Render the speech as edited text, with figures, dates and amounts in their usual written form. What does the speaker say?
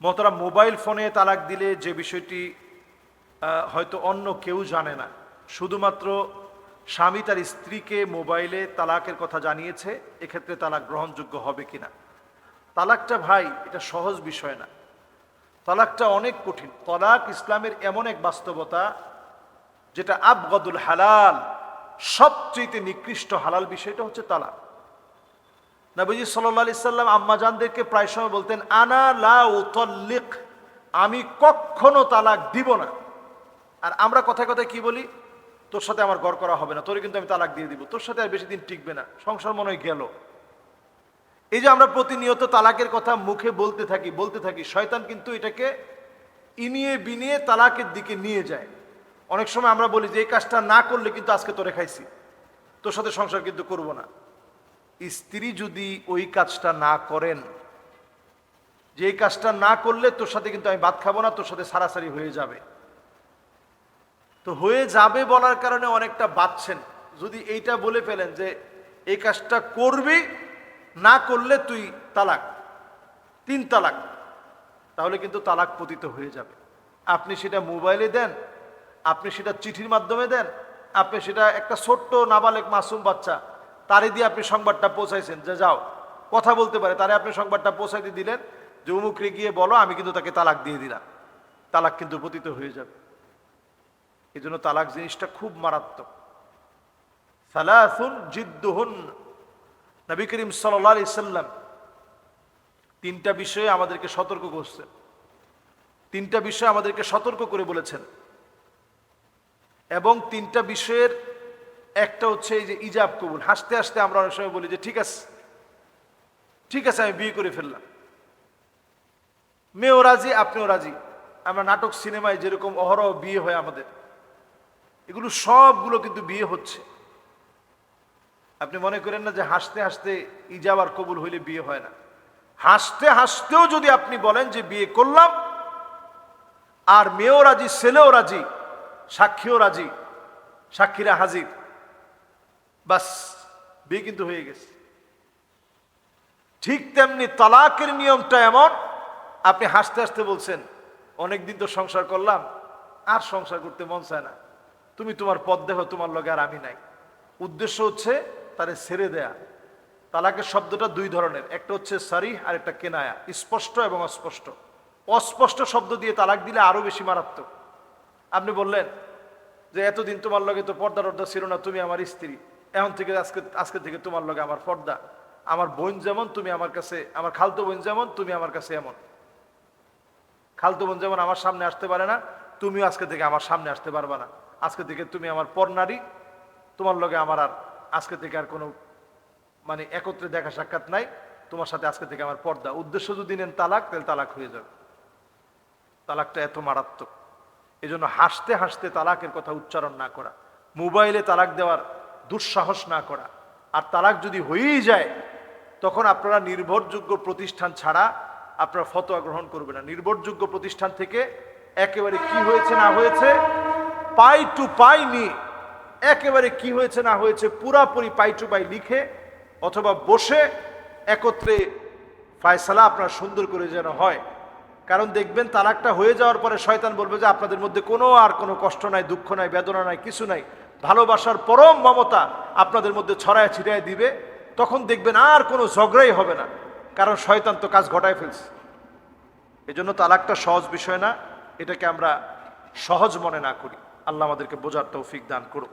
মোহতারাম, মোবাইল ফোনে তালাক দিলে যে বিষয়টি হয়তো অন্য কেউ জানে না, শুধুমাত্র স্বামী তার স্ত্রীকে মোবাইলে তালাকের কথা জানিয়েছে, এক্ষেত্রে তালাক গ্রহণযোগ্য হবে কিনা। তালাকটা ভাই এটা সহজ বিষয় না, তালাকটা অনেক কঠিন। তালাক ইসলামের এমন এক বাস্তবতা যেটা আবগদুল হালাল, সবচেয়ে নিকৃষ্ট হালাল বিষয়টা হচ্ছে তালাক। নবীজি সাল্লাল্লাহু আলাইহি সাল্লাম আম্মাজানদেরকে প্রায় সময় বলতেন, আনা লা উতাল্লিক, আমি কখনো তালাক দিব না। আর আমরা কথায় কথায় কি বলি, তোর সাথে আমার ঘর করা হবে না, তোরে কিন্তু আমি তালাক দিয়ে দিব, তোর সাথে আর বেশি দিন টিকবে না, সংসার মনে হয় গেল। এই যে আমরা প্রতিনিয়ত তালাকের কথা মুখে বলতে থাকি, শয়তান কিন্তু এটাকে ইনিয়ে বিনিয়ে তালাকের দিকে নিয়ে যায়। অনেক সময় আমরা বলি যে এই কাজটা না করলে কিন্তু আজকে তোরে খাইছি, তোর সাথে সংসার কিন্তু করব না। স্ত্রী যদি ওই কাজটা না করেন, যে এই কাজটা না করলে তোর সাথে কিন্তু আমি ভাত খাবো না, তোর সাথে সারাসারি হয়ে যাবে, তো হয়ে যাবে বলার কারণে অনেকটা বাঁচছেন। যদি এইটা বলে ফেলেন যে এই কাজটা করবি, না করলে তুই তালাক, 3 তালাক, তাহলে কিন্তু তালাক পতিত হয়ে যাবে। আপনি সেটা মোবাইলে দেন, আপনি সেটা চিঠির মাধ্যমে দেন, আপনি সেটা একটা ছোট্ট নাবালেক মাসুম বাচ্চা, তারে দিয়ে আপনি সংবাদটা পৌঁছাইছেন যে যাও কথা বলতে পারে, তারে আপনি সংবাদটা পৌঁছাইতে দিলেন যে অমুকরে গিয়ে বলো আমি কিন্তু তাকে তালাক দিয়ে দিলাম, তালাক কিন্তু পতিত হয়ে যাবে। এই জন্য তালাক জিনিসটা খুব মারাত্মক। সালাসুন জিদ্দুহুন, নবী করিম সাল্লাল্লাহু আলাইহি সাল্লাম 3টা বিষয়ে আমাদেরকে সতর্ক করছেন, 3টা বিষয় আমাদেরকে সতর্ক করে বলেছেন। এবং 3টা বিষয়ের একটা হচ্ছে এই যে ইজাব কবুল। হাসতে হাসতে আমরা অনেক সময় বলি যে ঠিক আছে আমি বিয়ে করে ফেললাম, মেয়েও রাজি আপনিও রাজি। আমরা নাটক সিনেমায় যেরকম অহরহ বিয়ে হয় আমাদের, এগুলো সবগুলো কিন্তু বিয়ে হচ্ছে। আপনি মনে করেন না যে হাসতে হাসতে ইজাব আর কবুল হইলে বিয়ে হয় না। হাসতে হাসতেও যদি আপনি বলেন যে বিয়ে করলাম, আর মেয়েও রাজি ছেলেও রাজি, সাক্ষীও রাজি, সাক্ষীরা হাজির, বাস বিয়ে কিন্তু হয়ে গেছে। ঠিক তেমনি তালাকের নিয়মটা এমন, আপনি হাসতে হাসতে বলছেন অনেকদিন তো সংসার করলাম, আর সংসার করতে মন চায় না, তুমি তোমার পথ দেখো, তোমার লগে আর আমি নাই। উদ্দেশ্য হচ্ছে তারে ছেড়ে দেয়া। তালাকের শব্দটা 2 ধরনের, একটা হচ্ছে সারিহ আর একটা কেনায়া, স্পষ্ট এবং অস্পষ্ট। অস্পষ্ট শব্দ দিয়ে তালাক দিলে আরো বেশি মারাত্মক। আপনি বললেন যে এতদিন তোমার লগে তো পর্দা টর্দা ছিল না, তুমি আমার স্ত্রী, এখন থেকে আজকে থেকে তোমার লগে আমার পর্দা, আমার বোন যেমন তুমি আমার কাছে, আমার খালতো বোন যেমন তুমি আমার কাছে এমন, খালতো বোন যেমন আমার সামনে আসতে পারে না, তুমিও আজকে থেকে আমার সামনে আসতে পারবা না, আজকে থেকে তুমি আমার পর নারী, তোমার লগে আমার আর আজকে থেকে আর কোনো মানে একত্রে দেখা সাক্ষাৎ নাই, তোমার সাথে আজকে থেকে আমার পর্দা। উদ্দেশ্য যদি নেন তালাক, তাহলে তালাক হয়ে যাবে। তালাকটা এত মারাত্মক। এই জন্য হাসতে হাসতে তালাকের কথা উচ্চারণ না করা, মোবাইলে তালাক দেওয়ার দুঃসাহস না করা। আর তালাক যদি হয়েই যায়, তখন আপনারা নির্ভরযোগ্য প্রতিষ্ঠান ছাড়া আপনারা ফতোয়া গ্রহণ করবেন না। নির্ভরযোগ্য প্রতিষ্ঠান থেকে একেবারে কি হয়েছে না হয়েছে পাই টু পাই নিয়ে, একেবারে কি হয়েছে না হয়েছে পুরাপুরি পাই টু পাই লিখে অথবা বসে একত্রে ফায়সালা আপনার সুন্দর করে যেন হয়। কারণ দেখবেন তালাকটা হয়ে যাওয়ার পরে শয়তান বলবে যে আপনাদের মধ্যে কোনো কষ্ট নাই, দুঃখ নাই, বেদনা নাই, কিছু নাই, ভালোবাসার পরম মমতা আপনাদের মধ্যে ছড়ায় ছিটায় দিবে। তখন দেখবেন আর কোনো ঝগড়াই হবে না, কারণ শয়তান তো কাজ ঘটায় ফেলছে। এই জন্য তালাকটা সহজ বিষয় না, এটাকে আমরা সহজ মনে না করি। আল্লাহ আমাদেরকে বোঝার তৌফিক দান করুন।